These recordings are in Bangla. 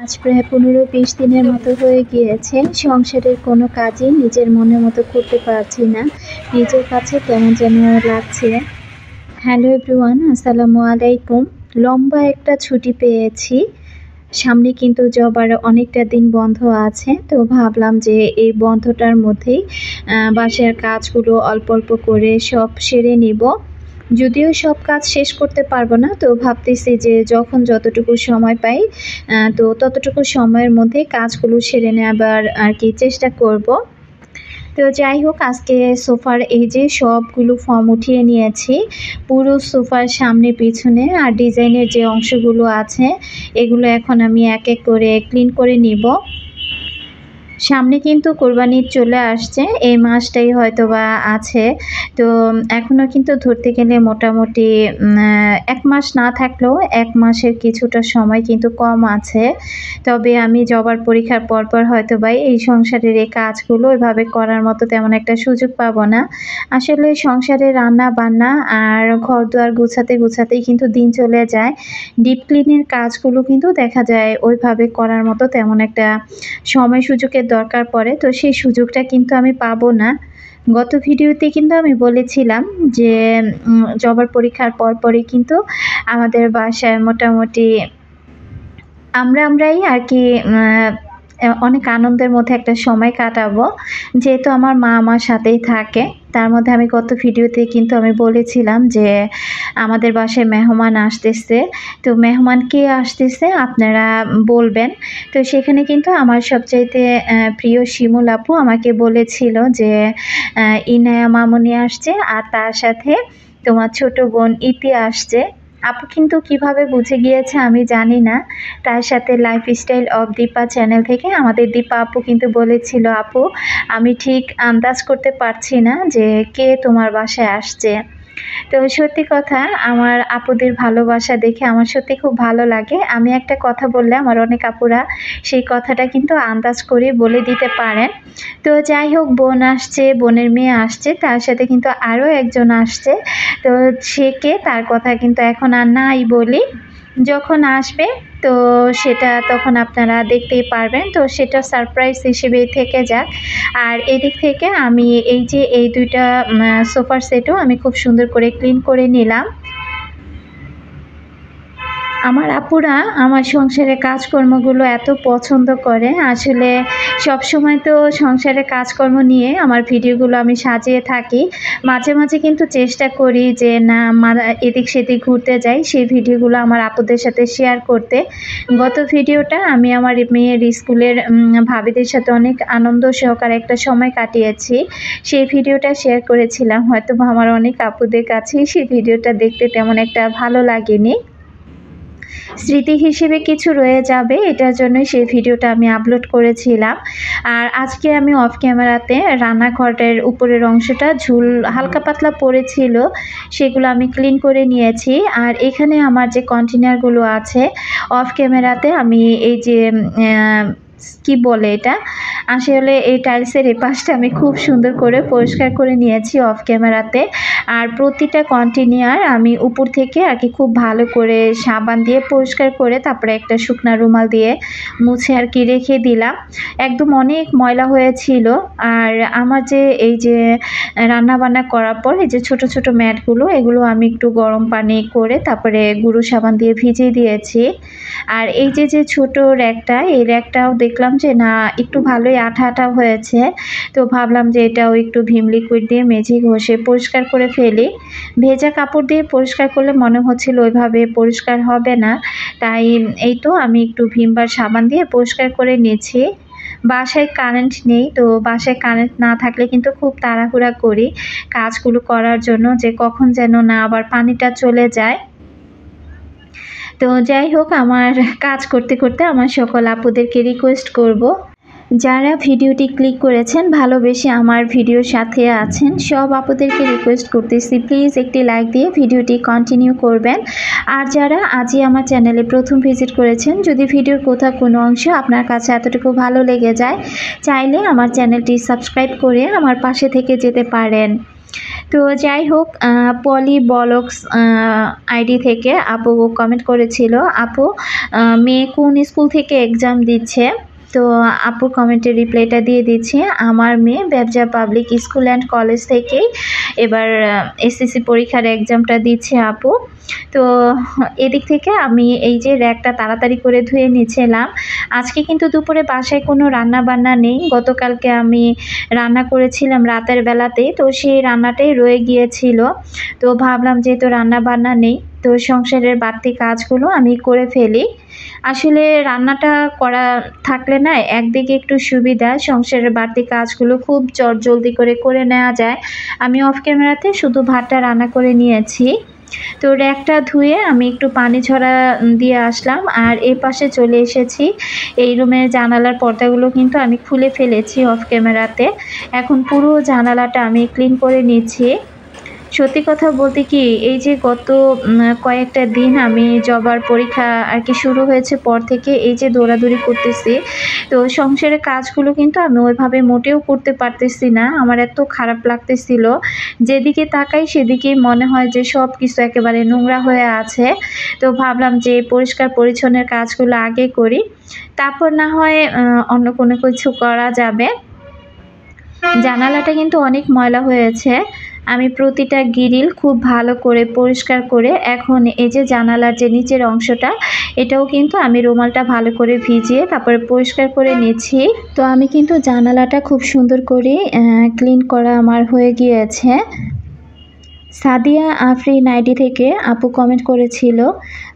আজ প্রায় ১৫-২০ দিনের মতো হয়ে গিয়েছে সংসারের কোনো কাজই নিজের মনের মতো করতে পারছি না। নিজের কাছে কেমন যেন লাগছে। হ্যালো এভরিওয়ান, আসসালামু আলাইকুম। লম্বা একটা ছুটি পেয়েছি। সামনে কিন্তু জব অনেকটা দিন বন্ধ আছে। তো ভাবলাম যে এই বন্ধটার মধ্যেই বাসার কাজগুলো অল্প, অল্প করে সব সেরে নিব। যদিও সব কাজ শেষ করতে পারবো না, তো ভাবতেছি যে যখন যতটুকু সময় পাই তো ততটুকু সময়ের মধ্যেই কাজগুলো সেরে নেবার আরকি চেষ্টা করব। তো যাই হোক, আজকে সোফার এই যে সবগুলো ফর্ম উঠিয়ে নিয়েছি। পুরো সোফার সামনে পিছনে আর ডিজাইনের যে অংশগুলো আছে এগুলো এখন আমি এক এক করে ক্লিন করে নিব। সামনে কিন্তু কোরবানি ঈদ চলে আসছে, এই মাসটাই হয়তোবা আছে। তো এখনও কিন্তু ধরতে গেলে মোটামুটি ১ মাস না থাকলেও ১ মাসের কিছুটা সময় কিন্তু কম আছে। তবে আমি জবার পরীক্ষার পরপর হয়তোবা এই সংসারের এই কাজগুলো এভাবে করার মতো তেমন একটা সুযোগ পাবো না। আসলে সংসারে রান্না-বান্না আর ঘর-দুয়ার গুছাতেই কিন্তু দিন চলে যায়। ডিপ ক্লিনের কাজগুলো কিন্তু দেখা যায় ওইভাবে করার মতো তেমন একটা সময় সুযোগের দরকার পড়ে। তো সেই সুযোগটা কিন্তু আমি পাবো না। গত ভিডিওতে কিন্তু আমি বলেছিলাম যে জবার পরীক্ষার পরপরই কিন্তু আমাদের বাসায় মোটামুটি আমরাই আরকি অনেক আনন্দের মধ্যে একটা সময় কাটাবো। যেহেতু আমার মা আমার সাথেই থাকে। তার মধ্যে আমি গত ভিডিওতে কিন্তু আমি বলেছিলাম যে আমাদের বাসায় মেহমান আসতেছে। তো মেহমান কে আসতেছে আপনারা বলবেন। তো সেখানে কিন্তু আমার সবচাইতে প্রিয় শিমুল আপু আমাকে বলেছিল যে ইনায়া মামুনি আসছে আর তার সাথে তোমার ছোট বোন ইতি আসছে। আপু কিন্তু কিভাবে বুঝে গিয়েছে আমি জানি না। তার সাথে লাইফস্টাইল অফ দীপা চ্যানেল থেকে আমাদের দীপা আপু কিন্তু বলেছিল, আপু আমি ঠিক আন্দাজ করতে পারছি না যে কে তোমার বাসায় আসছে। তো সত্যি কথা, আমার আপুদের ভালোবাসা দেখে আমার সত্যি খুব ভালো লাগে। আমি একটা কথা বললে আমার অনেক আপুরা সেই কথাটা কিন্তু আন্দাজ করে বলে দিতে পারেন। তো যাই হোক, বোন আসছে, বোনের মেয়ে আসছে, তার সাথে কিন্তু আরও একজন আসছে। তো সে কে তার কথা কিন্তু এখন আর নাই বলি। যখন আসবে তো সেটা তখন আপনারা দেখতেই পারবেন। তো সেটা সারপ্রাইজ হিসেবেই থেকে যাক। আর এদিক থেকে আমি এই যে এই ২ টা সোফার সেটও আমি খুব সুন্দর করে ক্লিন করে নিলাম। আমার আপুরা আমার সংসারের কাজকর্মগুলো এত পছন্দ করে। আসলে সবসময় তো সংসারের কাজকর্ম নিয়ে আমার ভিডিওগুলো আমি সাজিয়ে থাকি। মাঝে, মাঝে কিন্তু চেষ্টা করি যে না এদিক সেদিক ঘুরতে যাই, সেই ভিডিওগুলো আমার আপুদের সাথে শেয়ার করতে। গত ভিডিওটা আমি আমার মেয়ের স্কুলের ভাবিদের সাথে অনেক আনন্দ সহকারে একটা সময় কাটিয়েছি। সেই ভিডিওটা শেয়ার করেছিলাম। হয়তোবা আমার অনেক আপুদের কাছেই সেই ভিডিওটা দেখতে তেমন একটা ভালো লাগেনি। স্মৃতি হিসেবে কিছু রয়ে যাবে, এটার জন্যই সেই ভিডিওটা আমি আপলোড করেছিলাম। আর আজকে আমি অফ ক্যামেরাতে রান্নাঘরের উপরের অংশটা ঝুল হালকা পাতলা পড়েছিল, সেগুলো আমি ক্লিন করে নিয়েছি। আর এখানে আমার যে কন্টেনারগুলো আছে অফ ক্যামেরাতে আমি এই যে কি বলে এটা, আসলে এই টাইলসের এপাশটা আমি খুব সুন্দর করে পরিষ্কার করে নিয়েছি অফ ক্যামেরাতে। আর প্রতিটা কন্টেনার আমি উপর থেকে আরকি খুব ভালো করে সাবান দিয়ে পরিষ্কার করে তারপরে একটা শুকনা রুমাল দিয়ে মুছে আরকি রেখে দিলাম। একদম অনেক ময়লা হয়েছিল। আর আমার যে এই যে রান্নাবান্না করার পর এই যে ছোট, ছোট ম্যাটগুলো এগুলো আমি একটু গরম পানি করে তারপরে গুঁড়ো সাবান দিয়ে ভিজিয়ে দিয়েছি। আর এই যে ছোট র্যাকটা, এই র্যাকটাও দেখলাম যে না একটু ভালোই আঠা হয়েছে। তো ভাবলাম যে এটাও একটু ভিম লিকুইড দিয়ে মেজে ঘষে পরিষ্কার করে ফেলি। ভেজা কাপড় দিয়ে পরিষ্কার করলে মনে হচ্ছিল ওইভাবে পরিষ্কার হবে না। তাই এই তো আমি একটু ভিম বার সাবান দিয়ে পরিষ্কার করে নিয়েছি। বাসায় কারেন্ট নেই, তো বাসায় কারেন্ট না থাকলে কিন্তু খুব তাড়াহুড়া করি কাজগুলো করার জন্য যে কখন যেন না আবার পানিটা চলে যায়। তো যাই হোক, আমার কাজ করতে, করতে আমার সকল আপুদেরকে রিকোয়েস্ট করব, যারা ভিডিওটি ক্লিক করেছেন ভালোবেসে আমার ভিডিওর সাথে আছেন সব আপুদেরকে রিকোয়েস্ট করতেছি প্লিজ একটি লাইক দিয়ে ভিডিওটি কন্টিনিউ করবেন। আর যারা আজই আমার চ্যানেলে প্রথম ভিজিট করেছেন, যদি ভিডিওর কোথাও কোনো অংশ আপনার কাছে এতটুকু ভালো লেগে যায়, চাইলে আমার চ্যানেলটি সাবস্ক্রাইব করে আমার পাশে থেকে যেতে পারেন। তো যাই হোক, পলি ব্লগস আইডি থেকে আপু কমেন্ট করেছিল, আপু মেয়ে কোন স্কুল থেকে এক্সাম দিচ্ছে। তো আপুর কমেন্টের রিপ্লাইটা দিয়ে দিচ্ছি। আমার মেয়ে ব্যবসা পাবলিক স্কুল অ্যান্ড কলেজ থেকেই এবার এসএসসি পরীক্ষার এক্সামটা দিচ্ছে আপু। তো এদিক থেকে আমি এই যে র্যাকটা তাড়াতাড়ি করে ধুয়ে নিয়েছিলাম। আজকে কিন্তু দুপুরে বাসায় কোনো রান্না বান্না নেই। গতকালকে আমি রান্না করেছিলাম রাতের বেলাতেই, তো সেই রান্নাটাই রয়ে গিয়েছিল। তো ভাবলাম যেহেতু রান্না বান্না নেই, তো সংসারের বাড়তি কাজগুলো আমি করে ফেলি। আসলে রান্নাটা করা থাকলে না একদিকে একটু সুবিধা, সংসারের বাড়তি কাজগুলো খুব জলদি করে নেওয়া যায়। আমি অফ ক্যামেরাতে শুধু ভাতটা রান্না করে নিয়েছি। তো র্যাকটা ধুয়ে আমি একটু পানি ঝরা দিয়ে আসলাম, আর এই পাশে চলে এসেছি। এই রুমের জানালার পর্দাগুলো কিন্তু আমি খুলে ফেলেছি অফ ক্যামেরাতে। এখন পুরো জানালাটা আমি ক্লিন করে নিচ্ছি। সত্যি কথা বলতে কি, এই যে গত কয়েকটা দিন আমি জবার পরীক্ষা আর কি শুরু হয়েছে পর থেকে এই যে দৌড়াদৌড়ি করতেছি, তো সংসারের কাজগুলো কিন্তু আমি ওইভাবে মোটেও করতে পারতেছি না। আমার এত খারাপ লাগতেছিল, যেদিকে তাকাই সেদিকেই মনে হয় যে সব কিছু একেবারে নোংরা হয়ে আছে। তো ভাবলাম যে পরিষ্কার পরিচ্ছন্নের কাজগুলো আগে করি, তারপর না হয় অন্য কোনো কিছু করা যাবে। জানালাটা কিন্তু অনেক ময়লা হয়েছে। আমি প্রতিটা গ্রিল খুব ভালো করে পরিষ্কার করে এখন এই যে জানালার যে নিচের অংশটা, এটাও কিন্তু আমি রুমালটা ভালো করে ভিজিয়ে তারপরে পরিষ্কার করে নিচ্ছি। তো আমি কিন্তু জানালাটা খুব সুন্দর করে ক্লিন করা আমার হয়ে গিয়েছে। সাদিয়া আফরিন আইডি থেকে আপু কমেন্ট করেছিল,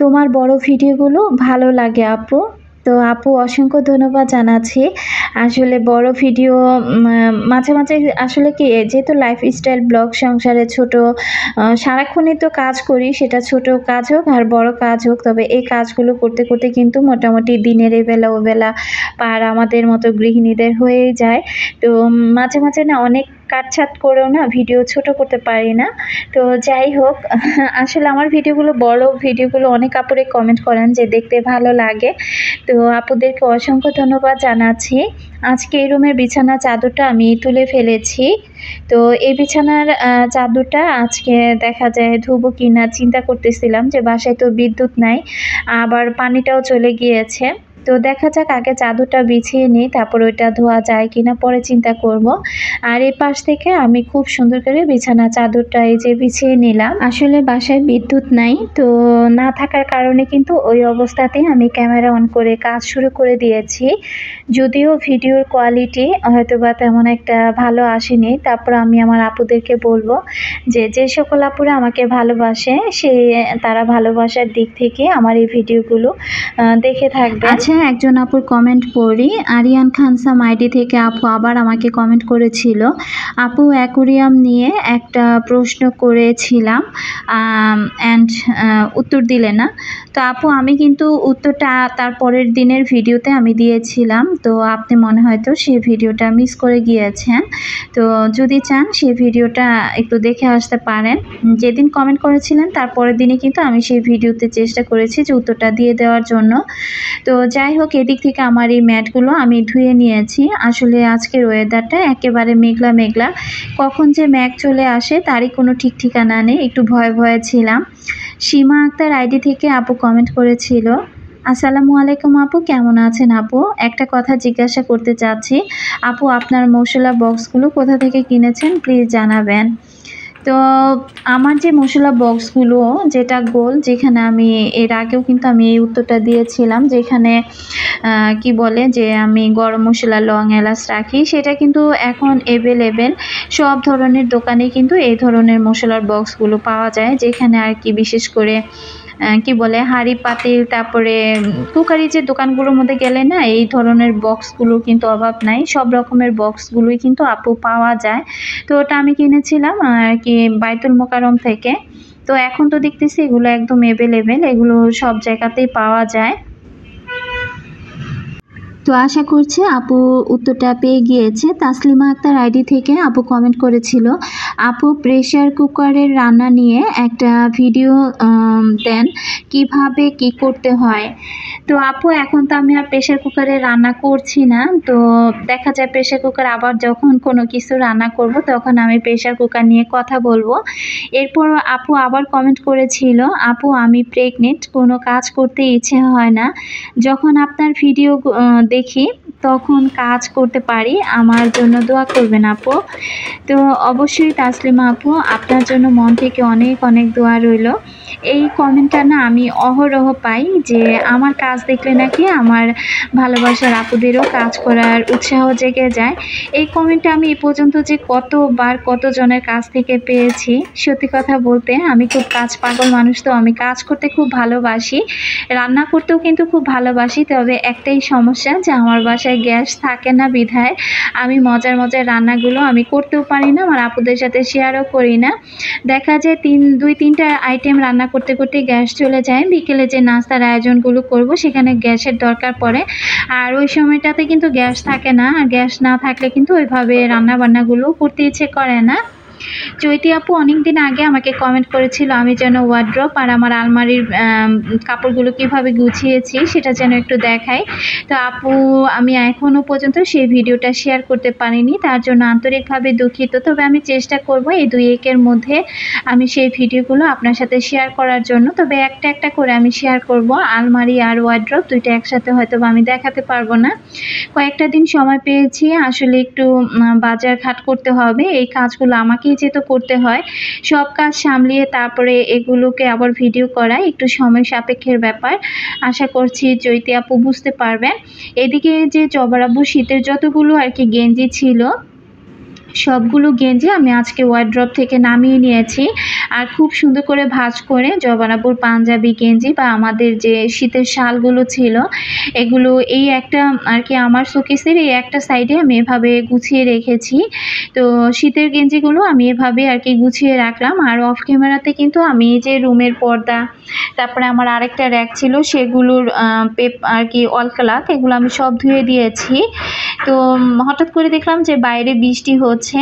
তোমার বড় ভিডিওগুলো ভালো লাগে আপু। তো আপু অসংখ্য ধন্যবাদ জানাচ্ছি। আসলে বড় ভিডিও মাঝে মাঝে আসলে কি, যেহেতু লাইফস্টাইল ব্লগ, সংসারে ছোট সারাক্ষণই তো কাজ করি, সেটা ছোট কাজ হোক আর বড় কাজ হোক, তবে এই কাজগুলো করতে করতে কিন্তু মোটামুটি দিনের এবেলা ওবেলা পার আমাদের মতো গৃহিণীদের হয়েই যায়। তো মাঝে মাঝে না অনেক কাটছাট করেও না ভিডিও ছোট করতে পারি না। তো যাই হোক, আসলে আমার ভিডিওগুলো, বড় ভিডিওগুলো অনেক আপুরে কমেন্ট করেন যে দেখতে ভালো লাগে। তো আপুদেরকে অসংখ্য ধন্যবাদ জানাচ্ছি। আজকে এই রুমের বিছানা চাদরটা আমি তুলে ফেলেছি। তো এই বিছানার চাদরটা আজকে দেখা যায় ধুবো কিনা চিন্তা করতেছিলাম, যে বাসায় তো বিদ্যুৎ নাই, আবার পানিটাও চলে গিয়েছে। তো দেখা যাক, আগে চাদরটা বিছিয়ে নিই, তারপর ওইটা ধোয়া যায় কিনা পরে চিন্তা করব। আর এই পাশ থেকে আমি খুব সুন্দর করে বিছানা চাদরটা এই যে বিছিয়ে নিলাম। আসলে বাসায় বিদ্যুৎ নাই, তো না থাকার কারণে কিন্তু ওই অবস্থাতেই আমি ক্যামেরা অন করে কাজ শুরু করে দিয়েছি। যদিও ভিডিওর কোয়ালিটি হয়তো বা তেমন একটা ভালো আসেনি, তারপর আমি আমার আপুদেরকে বলবো যে যে সকল আপুরা আমাকে ভালোবাসে, তারা ভালোবাসার দিক থেকে আমার এই ভিডিওগুলো দেখে থাকবে। আচ্ছা, একজন আপুর কমেন্ট পড়ি। আরিয়ান খানসাম আইডি থেকে আপু আবার আমাকে কমেন্ট করেছিল, আপু অ্যাকোরিয়াম নিয়ে একটা প্রশ্ন করেছিলাম অ্যান্ড উত্তর দিলে না। তো আপু আমি কিন্তু উত্তরটা তার পরের দিনের ভিডিওতে আমি দিয়েছিলাম, তো আপনি মনে হয়তো সেই ভিডিওটা মিস করে গিয়েছেন। তো যদি চান সেই ভিডিওটা একটু দেখে আসতে পারেন। যেদিন কমেন্ট করেছিলেন তার পরের দিনে কিন্তু আমি সেই ভিডিওতে চেষ্টা করেছি যে উত্তরটা দিয়ে দেওয়ার জন্য। তো যাই হোক, এদিক থেকে আমার এই ম্যাটগুলো আমি ধুয়ে নিয়েছি। আসলে আজকের ওয়েদারটা একেবারে মেঘলা মেঘলা, কখন যে মেঘ চলে আসে তারই কোনো ঠিক ঠিকানা নেই, একটু ভয়ে ভয়ে ছিলাম। সীমা আক্তার আইডি থেকে আপু কমেন্ট করেছিল, আসসালামু আলাইকুম আপু, কেমন আছেন আপু? একটা কথা জিজ্ঞাসা করতে চাচ্ছি আপু, আপনার মশলা বক্সগুলো কোথা থেকে কিনেছেন প্লিজ জানাবেন। তো আমার যে মশলা বক্সগুলো, যেটা গোল, যেখানে আমি এর আগেও কিন্তু আমি এই উত্তরটা দিয়েছিলাম, যেখানে কি বলে যে আমি গরম মশলা, লং, এলাচ রাখি, সেটা কিন্তু এখন অ্যাভেলেবেল সব ধরনের দোকানে কিন্তু এই ধরনের মশলার বক্সগুলো পাওয়া যায়, যেখানে আর কি বিশেষ করে কি বলে হাঁড়ি পাতিল, তারপরে কুকারি যে দোকানগুলোর মধ্যে গেলে না এই ধরনের বক্সগুলোর কিন্তু অভাব নাই, সব রকমের বক্সগুলোই কিন্তু আপু পাওয়া যায়। তো ওটা আমি কিনেছিলাম আর কি বাইতুল মোকাররম থেকে। তো এখন তো দেখতেছি এগুলো একদম অ্যাভেলেবেল, এগুলো সব জায়গাতেই পাওয়া যায়। তো আশা করছি আপু উত্তরটা পেয়ে গিয়েছে। তাসলিমা আক্তার আইডি থেকে আপু কমেন্ট করেছিল, আপু প্রেসার কুকারের রান্না নিয়ে একটা ভিডিও দেন, কিভাবে কি করতে হয়। তো আপু এখন তো আমি আর প্রেশার কুকারে রান্না করছি না। তো দেখা যায় প্রেশার কুকার আবার যখন কোনো কিছু রান্না করব তখন আমি প্রেশার কুকার নিয়ে কথা বলব। এরপর আপু আবার কমেন্ট করেছিল, "আপু আমি প্রেগনেন্ট, কোনো কাজ করতে ইচ্ছে হয় না। যখন আপনার ভিডিও দেখি তখন কাজ করতে পারি। আমার জন্য দোয়া করবেন আপু।" তো অবশ্যই তাসলিমা আপু, আপনার জন্য মন থেকে অনেক অনেক দোয়া রইল। এই কমেন্টটা না আমি অহরহ পাই যে আমার কাজ দেখলে নাকি আমার ভালোবাসার আপুদেরও কাজ করার উৎসাহ জেগে যায়। এই কমেন্টটা আমি এ পর্যন্ত যে কতবার কতজনের কাছ থেকে পেয়েছি। সত্যি কথা বলতে আমি খুব কাজ পাগল মানুষ, তো আমি কাজ করতে খুব ভালোবাসি। রান্না করতেও কিন্তু খুব ভালোবাসি। তবে একটাই সমস্যা যে আমার বাসায় গ্যাস থাকে না বিধায় আমি মজার মজার রান্নাগুলো আমি করতেও পারি না, আমার আপুদের সাথে শেয়ারও করি না। দেখা যায় 2-3টা আইটেম রান্না করতে করতেই গ্যাস চলে যায়। বিকেলে যে নাস্তার আয়োজনগুলো করব সেখানে গ্যাসের দরকার পড়ে। আর ওই সময়টাতে কিন্তু গ্যাস থাকে না। আর গ্যাস না থাকলে কিন্তু ওইভাবে রান্নাবান্নাগুলো করতে ইচ্ছে করে না। চৈতি আপু অনেকদিন আগে আমাকে কমেন্ট করেছিল আমি যেন ওয়ার্ড্রপ আর আমার আলমারির কাপড়গুলো কিভাবে গুছিয়েছি সেটা যেন একটু দেখাই। তো আপু আমি এখনও পর্যন্ত সেই ভিডিওটা শেয়ার করতে পারিনি, তার জন্য আন্তরিকভাবে দুঃখিত। তবে আমি চেষ্টা করব এই 2-1 মধ্যে আমি সেই ভিডিওগুলো আপনার সাথে শেয়ার করার জন্য। তবে একটা একটা করে আমি শেয়ার করব। আলমারি আর ওয়ার্ড্রপ দুইটা একসাথে হয়তো আমি দেখাতে পারবো না। কয়েকটা দিন সময় পেয়েছি, আসলে একটু বাজার ঘাট করতে হবে। এই কাজগুলো আমাকেই যেহেতু করতে হয়, সব কাজ সামলিয়ে তারপরে এগুলোকে আবার ভিডিও করা একটু সময় সাপেক্ষের ব্যাপার। আশা করছি চৈতি আপু বুঝতে পারবেন। এদিকে যে জবার আব্বু শীতের যতগুলো আর কি গেঞ্জি ছিল সবগুলো গেঞ্জি আমি আজকে ওয়ার্ড্রপ থেকে নামিয়ে নিয়েছি। আর খুব সুন্দর করে ভাঁজ করে জবার আব্বুর পাঞ্জাবি গেঞ্জি বা আমাদের যে শীতের শালগুলো ছিল এগুলো এই একটা আর কি আমার শোকেসের এই একটা সাইডে আমি এভাবে গুছিয়ে রেখেছি। তো শীতের গেঞ্জিগুলো আমি এভাবে আর কি গুছিয়ে রাখলাম। আর অফ ক্যামেরাতে কিন্তু আমি যে রুমের পর্দা, তারপরে আমার আরেকটা র্যাক ছিল সেগুলোর আর কি অল ক্লথ এগুলো আমি সব ধুয়ে দিয়েছি। তো হঠাৎ করে দেখলাম যে বাইরে বৃষ্টি হচ্ছে।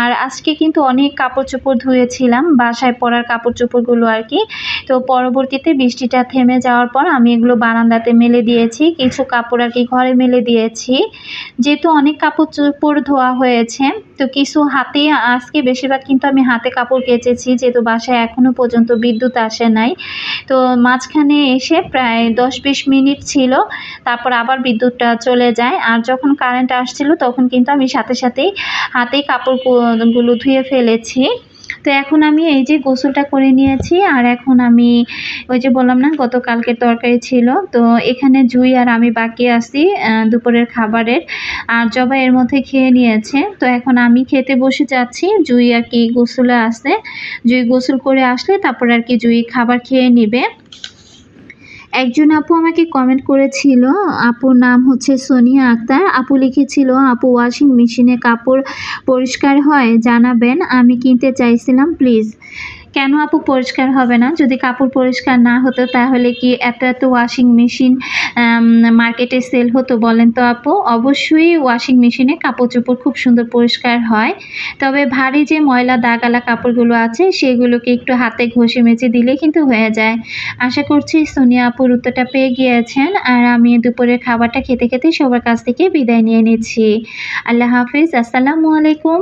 আর আজকে কিন্তু অনেক কাপড় চোপড় ধুয়েছিলাম, বাসায় পরার কাপড় চোপড়গুলো আর কি। তো পরবর্তীতে বৃষ্টিটা থেমে যাওয়ার পর আমি এগুলো বারান্দাতে মেলে দিয়েছি, কিছু কাপড় আর কি ঘরে মেলে দিয়েছি। যেহেতু অনেক কাপড় চোপড় ধোয়া হয়েছে তো কিছু হাতে, আজকে বেশিরভাগ কিন্তু আমি হাতে কাপড় কেচেছি যেহেতু বাসায় এখনও পর্যন্ত বিদ্যুৎ আসে নাই। তো মাঝখানে এসে প্রায় 10-20 মিনিট ছিল, তারপর আবার বিদ্যুৎটা চলে যায়। আর যখন কারেন্ট আসছিল তখন কিন্তু আমি সাথে সাথেই হাতেই কাপড়গুলো ধুয়ে ফেলেছি। তো এখন আমি এই যে গোসলটা করে নিয়েছি। আর এখন আমি ওই যে বললাম না গতকালকের তরকারি ছিল, তো এখানে জুই আর আমি বাকি আছি দুপুরের খাবারের। আর জবা এর মধ্যে খেয়ে নিয়েছে। তো এখন আমি খেতে বসে যাচ্ছি, জুই আর কি গোসলে আসে। জুই গোসল করে আসলে তারপর আর কি জুই খাবার খেয়ে নিবে। একজন আপু আমাকে কমেন্ট করেছিল, আপুর নাম হচ্ছে সোনিয়া আক্তার। আপু লিখেছিল, আপু ওয়াশিং মেশিনে কাপড় পরিষ্কার হয় জানাবেন, আমি কিনতে চাইছিলাম প্লিজ। কেন আপু পরিষ্কার হবে না? যদি কাপড় পরিষ্কার না হতো তাহলে কি এত এত ওয়াশিং মেশিন মার্কেটে সেল হতো বলেন তো আপু? অবশ্যই ওয়াশিং মেশিনে কাপড় চোপড় খুব সুন্দর পরিষ্কার হয়। তবে ভারী যে ময়লা দাগালা কাপড়গুলো আছে সেগুলোকে একটু হাতে ঘষে মেজে দিলে কিন্তু হয়ে যায়। আশা করছি সোনিয়া আপুর উত্তরটা পেয়ে গিয়েছেন। আর আমি দুপুরের খাবারটা খেতে খেতে সবার কাছ থেকে বিদায় নিয়ে নিচ্ছি। আল্লাহ হাফিজ, আসসালামু আলাইকুম।